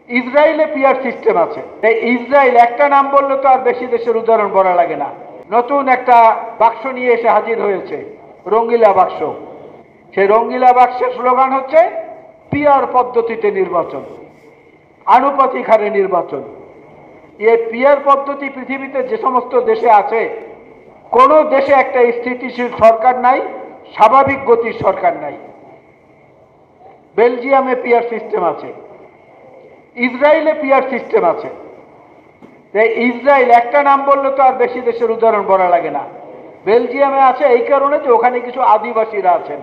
ইসরায়েলে PR system আছে। এই ইসরায়েল একটা নাম বললে তো আর বেশি দেশের উদাহরণ বলা লাগে না। নতুন একটা বাক্স নিয়ে এসে হাজির হয়েছে, রঙ্গিলা বাক্স। সেই রঙ্গিলা বাক্সের স্লোগান হচ্ছে পিআর পদ্ধতিতে নির্বাচন, আনুপাতিক হারে নির্বাচন। এই পিআর পদ্ধতি পৃথিবীতে যে সমস্ত দেশে আছে, কোন দেশে একটা স্থিতিশীল সরকার নাই, স্বাভাবিক গতির সরকার নাই। বেলজিয়ামে পিআর সিস্টেম আছে, ইসরায়েলে পিআর সিস্টেম আছে। ইসরায়েল একটা নাম বললে তো আর বেশি দেশের উদাহরণ বলা লাগে না। বেলজিয়ামে আছে এই কারণে যে ওখানে কিছু আদিবাসীরা আছেন,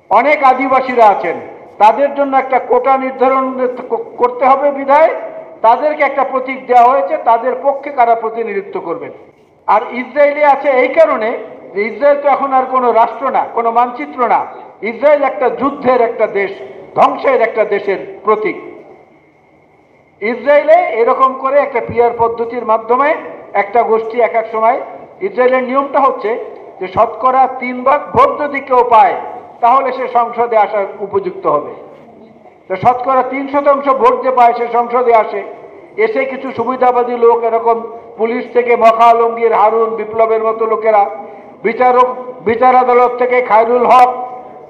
অনেক আদিবাসীরা আছেন। তাদের জন্য একটা কোটা নির্ধারণ করতে হবে বিধায় তাদেরকে একটা প্রতীক দেওয়া হয়েছে, তাদের পক্ষে কারা প্রতিনিধিত্ব করবেন। আর ইসরায়েলে আছে এই কারণে যে ইসরায়েল তো এখন আর কোনো রাষ্ট্র না, কোনো মানচিত্র না। ইসরায়েল একটা যুদ্ধের একটা দেশ, ধ্বংসের একটা দেশের প্রতীক। ইসরায়েলে এরকম করে একটা পিআর পদ্ধতির মাধ্যমে একটা গোষ্ঠী এক এক সময়, ইসরায়েলের নিয়মটা হচ্ছে যে শতকরা 3 ভাগ ভোট যদি কেউ পায় তাহলে সে সংসদে আসার উপযুক্ত হবে। তো শতকরা 3% ভোট যে পায় সে সংসদে আসে, এসে কিছু সুবিধাবাদী লোক, এরকম পুলিশ থেকে মখা আলমগীর, হারুন, বিপ্লবের মতো লোকেরা, বিচার আদালত থেকে খায়রুল হক,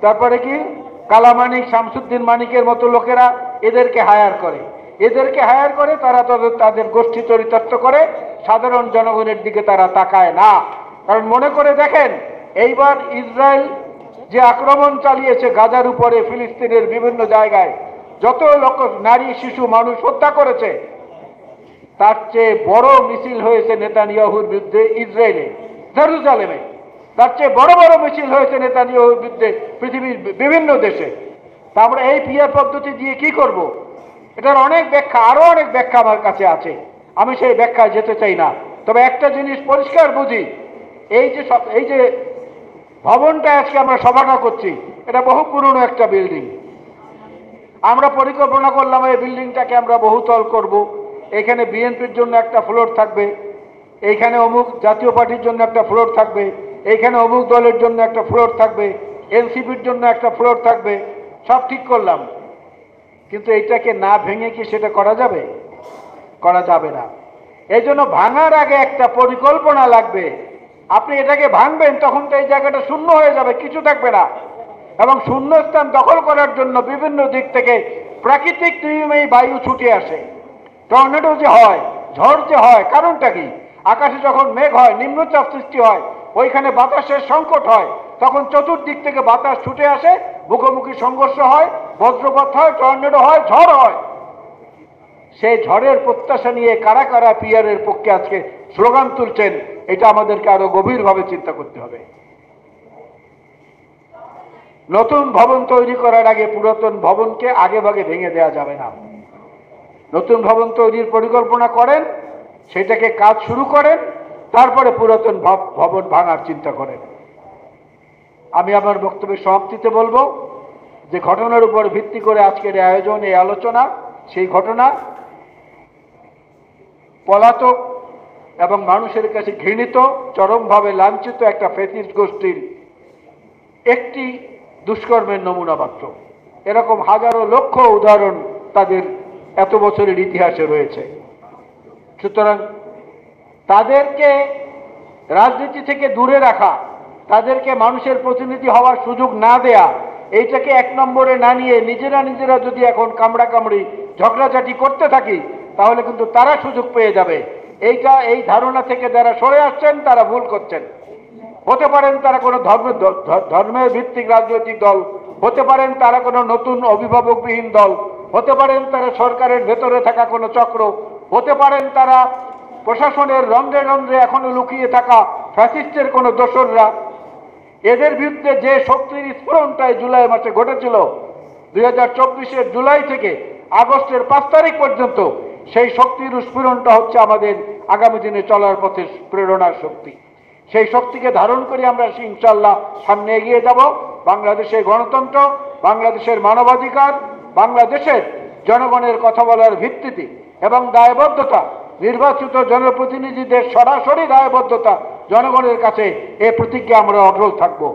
তারপরে কি কালামানিক, শামসুদ্দিন মানিকের মতো লোকেরা এদেরকে হায়ার করে। তারা তাদের গোষ্ঠী চরিতার্থ করে, সাধারণ জনগণের দিকে তারা তাকায় না। কারণ মনে করে দেখেন, এইবার ইসরায়েল যে আক্রমণ চালিয়েছে গাজার উপরে, ফিলিস্তিনের বিভিন্ন জায়গায় যত লোক, নারী, শিশু, মানুষ হত্যা করেছে, তার চেয়ে বড় মিছিল হয়েছে নেতানিয়াহুর বিরুদ্ধে ইসরায়েলে, জেরুজালেমে। তার চেয়ে বড় বড় মিছিল হয়েছে নেতানিয়াহুর বিরুদ্ধে পৃথিবীর বিভিন্ন দেশে। তা আমরা এই পিআর পদ্ধতি দিয়ে কি করব? এটার অনেক ব্যাখ্যা, আরো অনেক ব্যাখ্যা আমার কাছে আছে, আমি সেই ব্যাখ্যায় যেতে চাই না। তবে একটা জিনিস পরিষ্কার বুঝি, এই যে ভবনটা আজকে আমরা সভাটা করছি, এটা বহু পুরনো একটা বিল্ডিং। আমরা পরিকল্পনা করলাম এই বিল্ডিংটাকে আমরা বহুতল করব। এখানে বিএনপির জন্য একটা ফ্লোর থাকবে, এইখানে অমুক জাতীয় পার্টির জন্য একটা ফ্লোর থাকবে, এইখানে অমুক দলের জন্য একটা ফ্লোর থাকবে, এনসিপির জন্য একটা ফ্লোর থাকবে, সব ঠিক করলাম। কিন্তু এইটাকে না ভেঙে কি সেটা করা যাবে? করা যাবে না। এই জন্য ভাঙার আগে একটা পরিকল্পনা লাগবে। আপনি এটাকে ভাঙবেন তখন তো এই জায়গাটা শূন্য হয়ে যাবে, কিছু থাকবে না। এবং শূন্যস্থান দখল করার জন্য বিভিন্ন দিক থেকে প্রাকৃতিক নিয়মেই বায়ু ছুটে আসে। টর্নেডো যে হয়, ঝড় যে হয়, কারণটা কি? আকাশে যখন মেঘ হয়, নিম্নচাপ সৃষ্টি হয়, ওইখানে বাতাসের সংকট হয়, তখন চতুর্দিক থেকে বাতাস ছুটে আসে, মুখোমুখি সংঘর্ষ হয়, বজ্রপাত হয়, টর্নেডো হয়, ঝড় হয়। সেই ঝড়ের প্রত্যাশা নিয়ে কারা কারা পিআরের পক্ষে আজকে স্লোগান তুলছেন, এটা আমাদেরকে আরো গভীরভাবে চিন্তা করতে হবে। নতুন ভবন তৈরি করার আগে পুরাতন ভবনকে আগে ভাগে ভেঙে দেওয়া যাবে না। নতুন ভবন তৈরির পরিকল্পনা করেন, সেটাকে কাজ শুরু করেন, তারপরে পুরাতন ভবন ভাঙার চিন্তা করেন। আমি আমার বক্তব্যের সমাপ্তিতে বলবো যে ঘটনার উপর ভিত্তি করে আজকের এই আয়োজন, এই আলোচনা, সেই ঘটনা পলাতক এবং মানুষের কাছে ঘৃণিত, চরমভাবে লাঞ্ছিত একটা ফ্যাসিস্ট গোষ্ঠীর একটি দুষ্কর্মের নমুনা মাত্র। এরকম হাজারো লক্ষ উদাহরণ তাদের এত বছরের ইতিহাসে রয়েছে। সুতরাং তাদেরকে রাজনীতি থেকে দূরে রাখা, তাদেরকে মানুষের প্রতিনিধি হওয়ার সুযোগ না দেয়া, এইটাকে 1 নম্বরে না নিয়ে নিজেরা যদি এখন কামড়াকামড়ি, ঝগড়াঝাটি করতে থাকি, তাহলে কিন্তু তারা সুযোগ পেয়ে যাবে। এই ধারণা থেকে যারা সরে আসছেন তারা ভুল করছেন। হতে পারেন তারা কোনো ধর্মের ভিত্তিক রাজনৈতিক দল, হতে পারেন তারা কোনো নতুন অভিভাবকবিহীন দল, হতে পারেন তারা সরকারের ভেতরে থাকা কোনো চক্র, হতে পারেন তারা প্রশাসনের রন্ধ্রে রন্ধ্রে এখনো লুকিয়ে থাকা ফ্যাসিস্টের কোনো দোসররা। এদের বিরুদ্ধে যে শক্তির স্ফুরণটাই জুলাই মাসে ঘটেছিল, 2024-এর জুলাই থেকে আগস্টের 5 তারিখ পর্যন্ত, সেই শক্তির স্ফুরণটা হচ্ছে আমাদের আগামী দিনে চলার পথে প্রেরণার শক্তি। সেই শক্তিকে ধারণ করে আমরা ইনশাআল্লাহ সামনে এগিয়ে যাব। বাংলাদেশের গণতন্ত্র, বাংলাদেশের মানবাধিকার, বাংলাদেশের জনগণের কথা বলার ভিত্তিতে এবং দায়বদ্ধতা, নির্বাচিত জনপ্রতিনিধিদের সরাসরি দায়বদ্ধতা জনগণের কাছে, এ প্রতিজ্ঞা আমরা অটল থাকবো।